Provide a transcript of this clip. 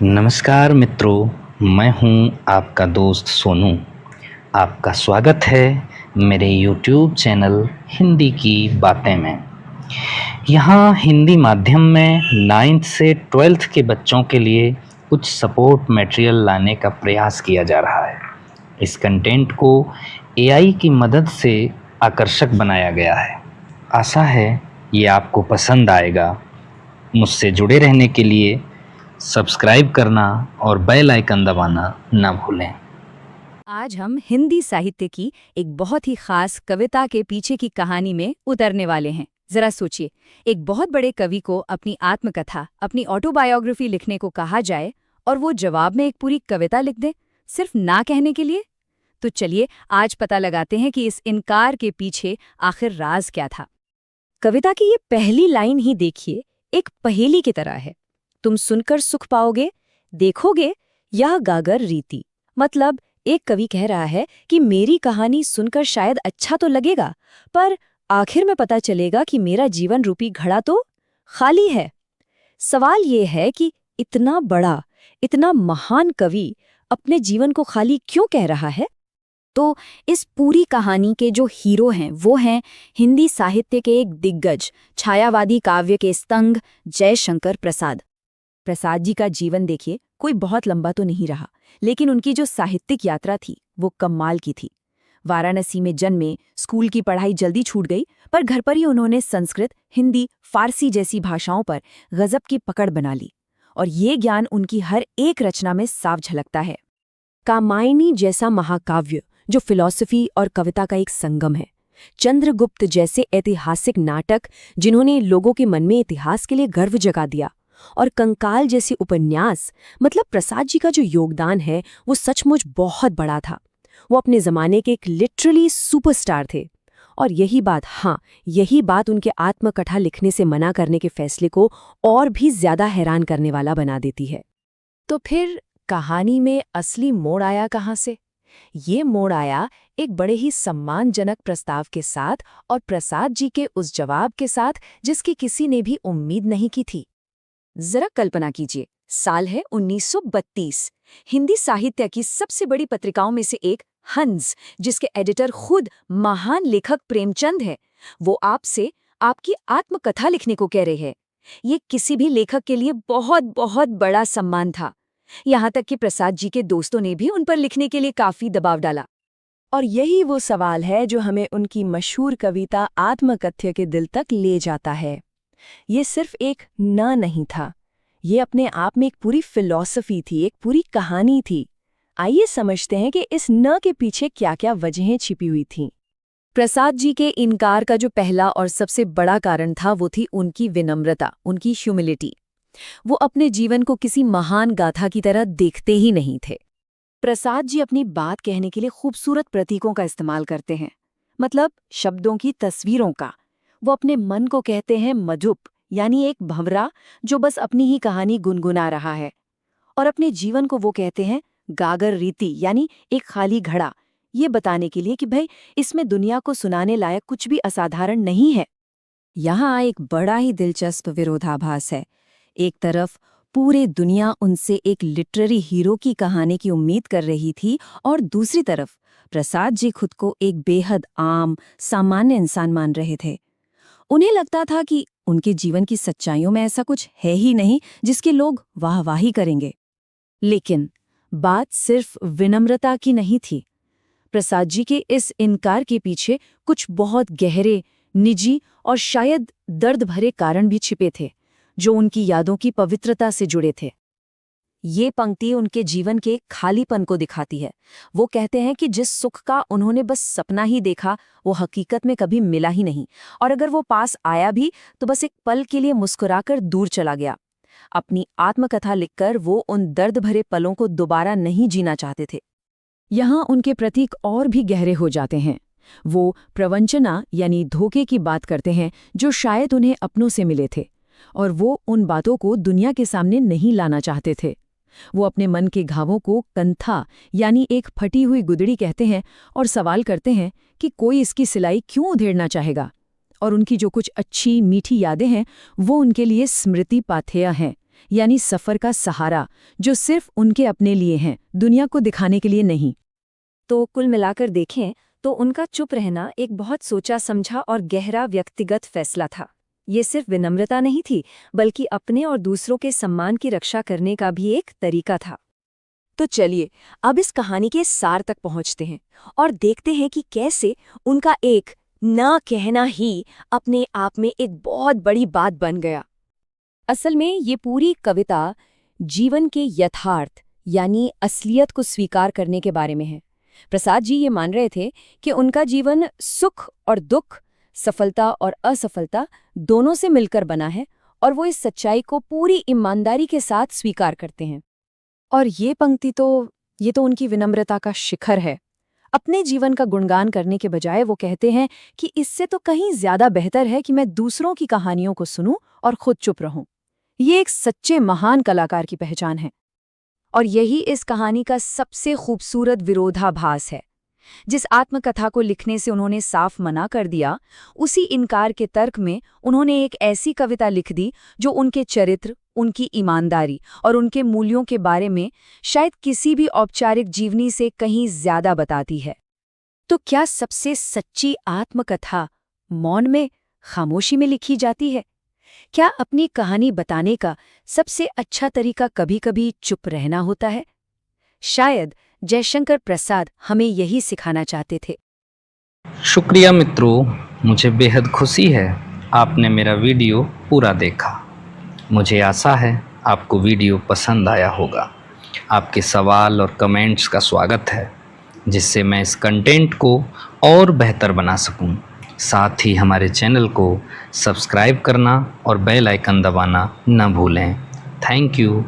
नमस्कार मित्रों, मैं हूं आपका दोस्त सोनू। आपका स्वागत है मेरे YouTube चैनल हिंदी की बातें में। यहाँ हिंदी माध्यम में 9th से 12th के बच्चों के लिए कुछ सपोर्ट मटेरियल लाने का प्रयास किया जा रहा है। इस कंटेंट को AI की मदद से आकर्षक बनाया गया है। आशा है ये आपको पसंद आएगा। मुझसे जुड़े रहने के लिए सब्सक्राइब करना और बेल आइकन दबाना ना भूलें। आज हम हिंदी साहित्य की एक बहुत ही खास कविता के पीछे की कहानी में उतरने वाले हैं। जरा सोचिए, एक बहुत बड़े कवि को अपनी आत्मकथा, अपनी ऑटोबायोग्राफी लिखने को कहा जाए और वो जवाब में एक पूरी कविता लिख दे, सिर्फ ना कहने के लिए। तो चलिए आज पता लगाते हैं कि इस इनकार के पीछे आखिर राज क्या था। कविता की ये पहली लाइन ही देखिए, एक पहेली की तरह है। तुम सुनकर सुख पाओगे, देखोगे यह गागर रीति। मतलब एक कवि कह रहा है कि मेरी कहानी सुनकर शायद अच्छा तो लगेगा, पर आखिर में पता चलेगा कि मेरा जीवन रूपी घड़ा तो खाली है। सवाल ये है कि इतना बड़ा, इतना महान कवि अपने जीवन को खाली क्यों कह रहा है? तो इस पूरी कहानी के जो हीरो हैं वो हैं हिंदी साहित्य के एक दिग्गज, छायावादी काव्य के स्तंभ जयशंकर प्रसाद। प्रसाद जी का जीवन देखिए, कोई बहुत लंबा तो नहीं रहा, लेकिन उनकी जो साहित्यिक यात्रा थी वो कमाल की थी। वाराणसी में जन्मे, स्कूल की पढ़ाई जल्दी छूट गई, पर घर पर ही उन्होंने संस्कृत, हिंदी, फारसी जैसी भाषाओं पर गजब की पकड़ बना ली, और ये ज्ञान उनकी हर एक रचना में साफ झलकता है। कामायनी जैसा महाकाव्य जो फिलॉसफी और कविता का एक संगम है, चंद्रगुप्त जैसे ऐतिहासिक नाटक जिन्होंने लोगों के मन में इतिहास के लिए गर्व जगा दिया, और कंकाल जैसे उपन्यास। मतलब प्रसाद जी का जो योगदान है वो सचमुच बहुत बड़ा था। वो अपने ज़माने के एक लिटरली सुपरस्टार थे। और यही बात उनके आत्मकथा लिखने से मना करने के फैसले को और भी ज्यादा हैरान करने वाला बना देती है। तो फिर कहानी में असली मोड़ आया कहाँ से? ये मोड़ आया एक बड़े ही सम्मानजनक प्रस्ताव के साथ, और प्रसाद जी के उस जवाब के साथ जिसकी किसी ने भी उम्मीद नहीं की थी। जरा कल्पना कीजिए, साल है 1932। हिंदी साहित्य की सबसे बड़ी पत्रिकाओं में से एक, हंस, जिसके एडिटर खुद महान लेखक प्रेमचंद है, वो आपसे आपकी आत्मकथा लिखने को कह रहे हैं। ये किसी भी लेखक के लिए बहुत बहुत बड़ा सम्मान था। यहाँ तक कि प्रसाद जी के दोस्तों ने भी उन पर लिखने के लिए काफी दबाव डाला। और यही वो सवाल है जो हमें उनकी मशहूर कविता आत्मकथ्य के दिल तक ले जाता है। ये सिर्फ एक न नहीं था, ये अपने आप में एक पूरी फिलॉसफी थी, एक पूरी कहानी थी। आइए समझते हैं कि इस न के पीछे क्या-क्या वजहें छिपी हुई थीं। प्रसाद जी के इनकार का जो पहला और सबसे बड़ा कारण था वो थी उनकी विनम्रता, उनकी ह्यूमिलिटी। वो अपने जीवन को किसी महान गाथा की तरह देखते ही नहीं थे। प्रसाद जी अपनी बात कहने के लिए खूबसूरत प्रतीकों का इस्तेमाल करते हैं, मतलब शब्दों की तस्वीरों का। वो अपने मन को कहते हैं मधुप, यानी एक भंवरा जो बस अपनी ही कहानी गुनगुना रहा है, और अपने जीवन को वो कहते हैं गागर रीति, यानी एक खाली घड़ा, ये बताने के लिए कि भाई इसमें दुनिया को सुनाने लायक कुछ भी असाधारण नहीं है। यहाँ एक बड़ा ही दिलचस्प विरोधाभास है। एक तरफ पूरे दुनिया उनसे एक लिटरेरी हीरो की कहानी की उम्मीद कर रही थी, और दूसरी तरफ प्रसाद जी खुद को एक बेहद आम, सामान्य इंसान मान रहे थे। उन्हें लगता था कि उनके जीवन की सच्चाइयों में ऐसा कुछ है ही नहीं जिसके लोग वाहवाही करेंगे। लेकिन बात सिर्फ विनम्रता की नहीं थी। प्रसाद जी के इस इनकार के पीछे कुछ बहुत गहरे, निजी और शायद दर्द भरे कारण भी छिपे थे, जो उनकी यादों की पवित्रता से जुड़े थे। ये पंक्ति उनके जीवन के खालीपन को दिखाती है। वो कहते हैं कि जिस सुख का उन्होंने बस सपना ही देखा, वो हकीकत में कभी मिला ही नहीं, और अगर वो पास आया भी तो बस एक पल के लिए मुस्कुराकर दूर चला गया। अपनी आत्मकथा लिखकर वो उन दर्द भरे पलों को दोबारा नहीं जीना चाहते थे। यहाँ उनके प्रतीक और भी गहरे हो जाते हैं। वो प्रवंचना यानी धोखे की बात करते हैं जो शायद उन्हें अपनों से मिले थे, और वो उन बातों को दुनिया के सामने नहीं लाना चाहते थे। वो अपने मन के घावों को कंथा यानी एक फटी हुई गुदड़ी कहते हैं, और सवाल करते हैं कि कोई इसकी सिलाई क्यों उधेड़ना चाहेगा। और उनकी जो कुछ अच्छी मीठी यादें हैं वो उनके लिए स्मृति पाथेय हैं, यानी सफर का सहारा, जो सिर्फ उनके अपने लिए हैं, दुनिया को दिखाने के लिए नहीं। तो कुल मिलाकर देखें तो उनका चुप रहना एक बहुत सोचा समझा और गहरा व्यक्तिगत फैसला था। ये सिर्फ विनम्रता नहीं थी, बल्कि अपने और दूसरों के सम्मान की रक्षा करने का भी एक तरीका था। तो चलिए अब इस कहानी के सार तक पहुंचते हैं और देखते हैं कि कैसे उनका एक ना कहना ही अपने आप में एक बहुत बड़ी बात बन गया। असल में ये पूरी कविता जीवन के यथार्थ यानी असलियत को स्वीकार करने के बारे में है। प्रसाद जी ये मान रहे थे कि उनका जीवन सुख और दुख, सफलता और असफलता दोनों से मिलकर बना है और वो इस सच्चाई को पूरी ईमानदारी के साथ स्वीकार करते हैं। और ये पंक्ति ये तो उनकी विनम्रता का शिखर है। अपने जीवन का गुणगान करने के बजाय वो कहते हैं कि इससे तो कहीं ज्यादा बेहतर है कि मैं दूसरों की कहानियों को सुनूं और खुद चुप रहूं। ये एक सच्चे महान कलाकार की पहचान है। और यही इस कहानी का सबसे खूबसूरत विरोधाभास है। जिस आत्मकथा को लिखने से उन्होंने साफ मना कर दिया, उसी इनकार के तर्क में उन्होंने एक ऐसी कविता लिख दी जो उनके चरित्र, उनकी ईमानदारी और उनके मूल्यों के बारे में शायद किसी भी औपचारिक जीवनी से कहीं ज्यादा बताती है। तो क्या सबसे सच्ची आत्मकथा मौन में, खामोशी में लिखी जाती है? क्या अपनी कहानी बताने का सबसे अच्छा तरीका कभी-कभी चुप रहना होता है? शायद जयशंकर प्रसाद हमें यही सिखाना चाहते थे। शुक्रिया मित्रों, मुझे बेहद खुशी है आपने मेरा वीडियो पूरा देखा। मुझे आशा है आपको वीडियो पसंद आया होगा। आपके सवाल और कमेंट्स का स्वागत है, जिससे मैं इस कंटेंट को और बेहतर बना सकूं। साथ ही हमारे चैनल को सब्सक्राइब करना और बेल आइकन दबाना न भूलें। Thank you.